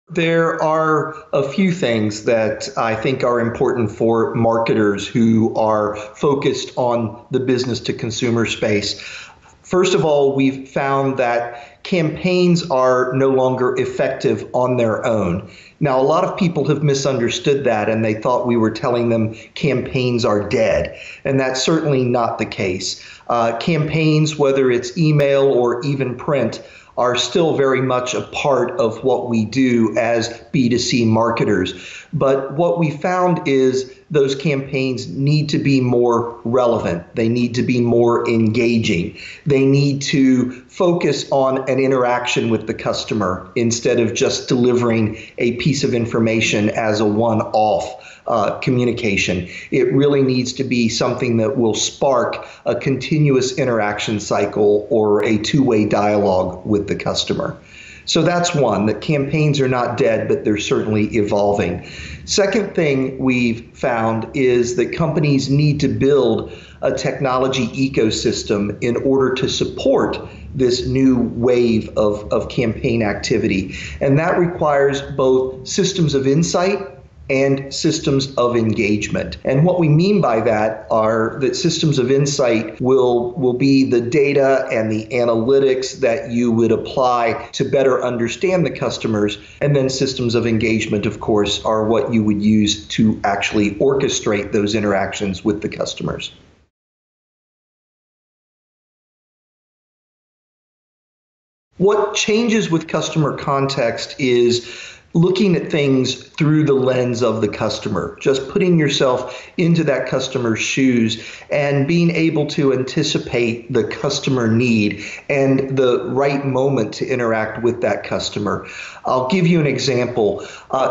There are a few things that I think are important for marketers who are focused on the business to consumer space. First of all, we've found that campaigns are no longer effective on their own. Now, a lot of people have misunderstood that and they thought we were telling them campaigns are dead, and that's certainly not the case. Campaigns, whether it's email or even print, are still very much a part of what we do as B2C marketers. But what we found is those campaigns need to be more relevant. They need to be more engaging. They need to focus on an interaction with the customer instead of just delivering a piece of information as a one-off communication. It really needs to be something that will spark a continuous interaction cycle or a two-way dialogue with the customer. So that's one, that campaigns are not dead, but they're certainly evolving. Second thing we've found is that companies need to build a technology ecosystem in order to support this new wave of campaign activity. And that requires both systems of insight and systems of engagement. And what we mean by that are that systems of insight will be the data and the analytics that you would apply to better understand the customers. And then systems of engagement, of course, are what you would use to actually orchestrate those interactions with the customers. What changes with customer context is looking at things through the lens of the customer, just putting yourself into that customer's shoes and being able to anticipate the customer need and the right moment to interact with that customer. I'll give you an example.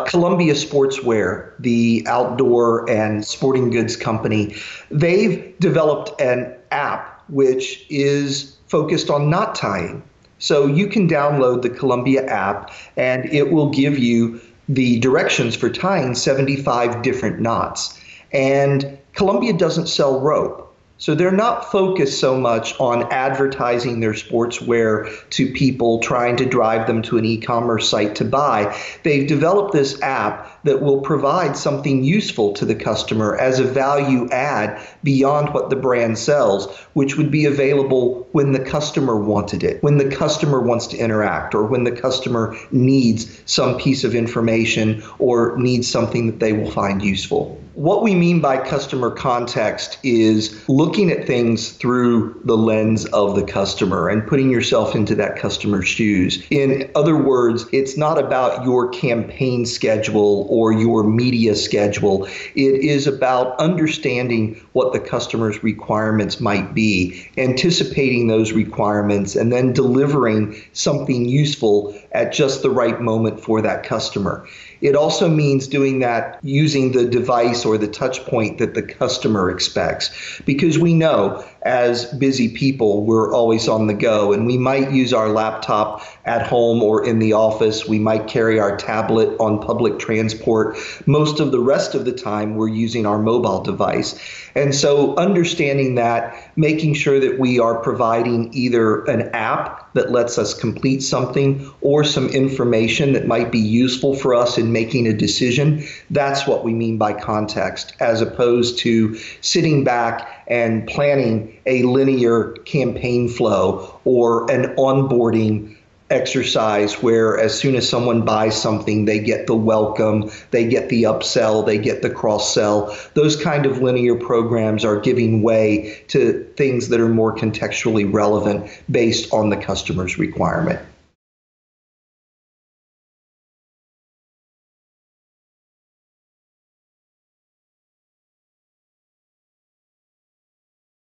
Columbia Sportswear, the outdoor and sporting goods company, they've developed an app which is focused on knot tying. So you can download the Columbia app and it will give you the directions for tying 75 different knots. And Columbia doesn't sell rope. So they're not focused so much on advertising their sportswear to people, trying to drive them to an e-commerce site to buy. They've developed this app that will provide something useful to the customer as a value add beyond what the brand sells, which would be available when the customer wanted it, when the customer wants to interact, or when the customer needs some piece of information or needs something that they will find useful. What we mean by customer context is looking at things through the lens of the customer and putting yourself into that customer's shoes. In other words, it's not about your campaign schedule or your media schedule. It is about understanding what the customer's requirements might be, anticipating those requirements, and then delivering something useful at just the right moment for that customer. It also means doing that using the device or the touch point that the customer expects, because we know as busy people, we're always on the go, and we might use our laptop at home or in the office. We might carry our tablet on public transport. Most of the rest of the time, we're using our mobile device. And so understanding that, making sure that we are providing either an app that lets us complete something or some information that might be useful for us in making a decision, that's what we mean by context, as opposed to sitting back and planning a linear campaign flow or an onboarding exercise where as soon as someone buys something, they get the welcome, they get the upsell, they get the cross-sell. Those kind of linear programs are giving way to things that are more contextually relevant based on the customer's requirement.